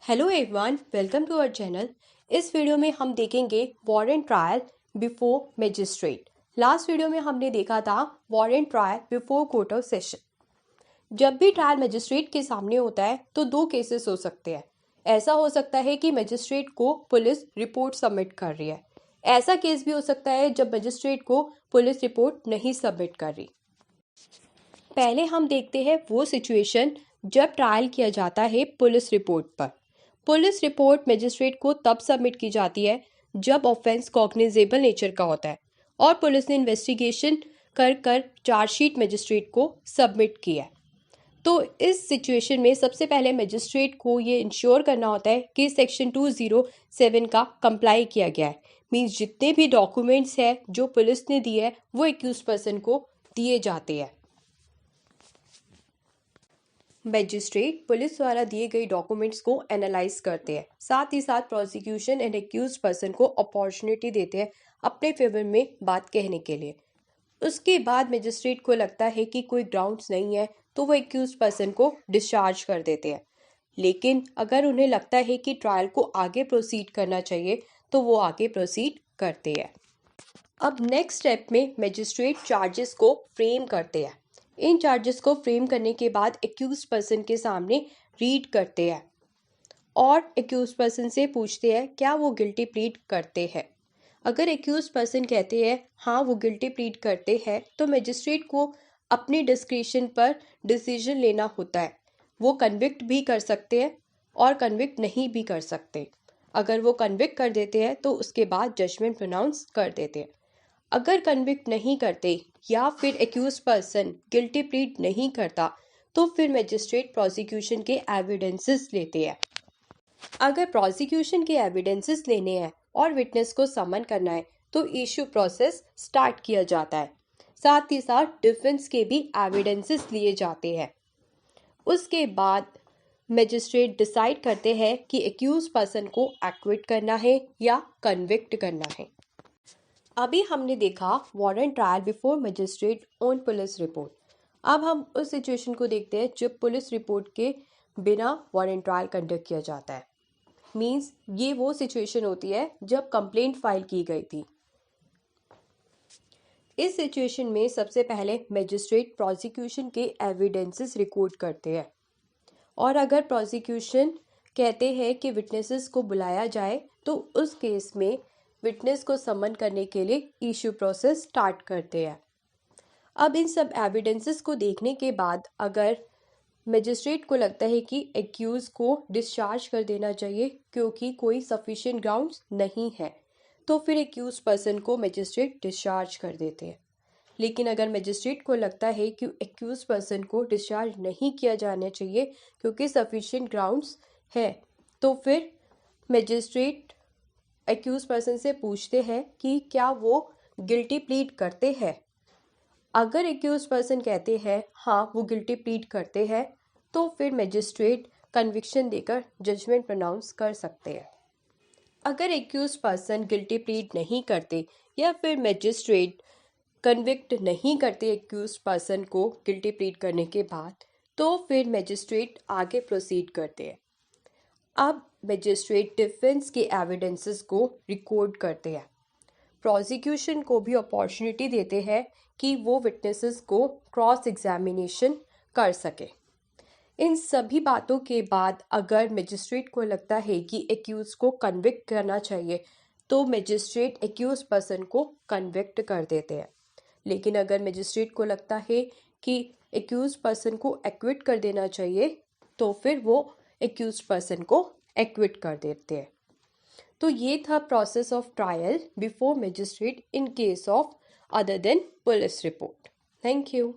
Hello everyone, welcome to our channel. इस video में हम देखेंगे warrant trial before magistrate. Last video में हमने देखा था warrant trial before court of session. जब भी ट्रायल मजिस्ट्रेट के सामने होता है तो दो केसेस हो सकते हैं। ऐसा हो सकता है कि मजिस्ट्रेट को पुलिस रिपोर्ट सबमिट कर रही है। ऐसा केस भी हो सकता है जब मजिस्ट्रेट को पुलिस रिपोर्ट नहीं सबमिट कर रही। पहले हम देखते हैं वो सिचुएशन जब ट्रायल किया जाता है पुलिस रिपोर्ट पर। पुलिस रिपोर्ट मजिस्ट्रेट को तब सबमिट की जाती है जब ऑफेंस कॉग्निजेबल नेचर का होता है और पुलिस ने इन्वेस्टिगेशन कर चार्जशीट मजिस्ट्रेट को सबमिट किया है। तो इस सिचुएशन में सबसे पहले मजिस्ट्रेट को ये इंश्योर करना होता है कि सेक्शन 207 का कंप्लाई किया गया है। मीन्स जितने भी डॉक्यूमेंट्स हैं जो पुलिस ने दिए हैं वो एक्यूज पर्सन को दिए जाते हैं। मैजिस्ट्रेट पुलिस द्वारा दिए गए डॉक्यूमेंट्स को एनालाइज करते हैं, साथ ही साथ प्रोसिक्यूशन एंड एक्यूज पर्सन को अपॉर्चुनिटी देते हैं अपने फेवर में बात कहने के लिए। उसके बाद मैजिस्ट्रेट को लगता है कि कोई ग्राउंड्स नहीं है तो वो एक्यूज पर्सन को डिस्चार्ज कर देते हैं। लेकिन अगर उन्हें लगता है कि ट्रायल को आगे प्रोसीड करना चाहिए तो वो आगे प्रोसीड करते हैं। अब नेक्स्ट स्टेप में मैजिस्ट्रेट चार्जेस को फ्रेम करते हैं। इन चार्जेस को फ्रेम करने के बाद एक्यूज पर्सन के सामने रीड करते हैं और एक्यूज पर्सन से पूछते हैं क्या वो गिल्टी प्लीड करते हैं। अगर एक्यूज पर्सन कहते हैं हाँ वो गिल्टी प्लीड करते हैं तो मजिस्ट्रेट को अपनी डिस्क्रिशन पर डिसीजन लेना होता है। वो कन्विक्ट भी कर सकते हैं और कन्विक्ट नहीं भी कर सकते। अगर वो कन्विक्ट कर देते हैं तो उसके बाद जजमेंट प्रोनाउंस कर देते हैं। अगर कन्विक्ट नहीं करते या फिर एक्यूज पर्सन गिल्टी प्लीड नहीं करता तो फिर मजिस्ट्रेट प्रोसिक्यूशन के एविडेंसेस लेते हैं। अगर प्रोसिक्यूशन के एविडेंसेस लेने हैं और विटनेस को समन करना है तो इश्यू प्रोसेस स्टार्ट किया जाता है। साथ ही साथ डिफेंस के भी एविडेंसेस लिए जाते हैं। उसके बाद मजिस्ट्रेट डिसाइड करते हैं कि एक्यूज पर्सन को एक्विट करना है या कन्विक्ट करना है। अभी हमने देखा warrant trial before magistrate on police report. अब हम उस सिचुएशन को देखते हैं जब पुलिस रिपोर्ट के बिना वारंट ट्रायल कंडक्ट किया जाता है। मींस ये वो सिचुएशन होती है जब कंप्लेंट फाइल की गई थी। इस सिचुएशन में सबसे पहले मजिस्ट्रेट प्रोसिक्यूशन के एविडेंसेस रिकॉर्ड करते हैं और अगर प्रोसिक्यूशन कहते हैं कि विटनेसेस को बुलाया जाए तो उस केस में विटनेस को समन करने के लिए इश्यू प्रोसेस स्टार्ट करते हैं। अब इन सब एविडेंसेस को देखने के बाद अगर मजिस्ट्रेट को लगता है कि एक्यूज को डिस्चार्ज कर देना चाहिए क्योंकि कोई सफिशिएंट ग्राउंड्स नहीं है तो फिर एक्यूज पर्सन को मजिस्ट्रेट डिस्चार्ज कर देते हैं। लेकिन अगर मजिस्ट्रेट को लगता है कि एक्यूज पर्सन को डिस्चार्ज नहीं किया जाना चाहिए क्योंकि सफिशिएंट ग्राउंड्स है तो फिर मजिस्ट्रेट एक्यूज पर्सन से पूछते हैं कि क्या वो गिल्टी प्लीड करते हैं। अगर एक्यूज पर्सन कहते हैं हाँ वो गिल्टी प्लीड करते हैं तो फिर मजिस्ट्रेट कन्विक्शन देकर जजमेंट प्रोनाउंस कर सकते हैं। अगर एक्यूज पर्सन गिल्टी प्लीड नहीं करते या फिर मजिस्ट्रेट कन्विक्ट नहीं करते एक्यूज पर्सन को गिल्टी प्लीड करने के बाद तो फिर मजिस्ट्रेट आगे प्रोसीड करते हैं। अब मजिस्ट्रेट डिफेंस के एविडेंसेस को रिकॉर्ड करते हैं। प्रोसिक्यूशन को भी अपॉर्चुनिटी देते हैं कि वो विटनेसेस को क्रॉस एग्जामिनेशन कर सके। इन सभी बातों के बाद अगर मजिस्ट्रेट को लगता है कि एक्यूज को कन्विक्ट करना चाहिए तो मजिस्ट्रेट एक्यूज पर्सन को कन्विक्ट कर देते हैं। लेकिन अगर मजिस्ट्रेट को लगता है कि एक्यूज पर्सन को एक्विट कर देना चाहिए तो फिर वो एक्यूज पर्सन को एक्विट कर देते हैं। तो ये था process of trial before magistrate in case of other than police report. Thank you.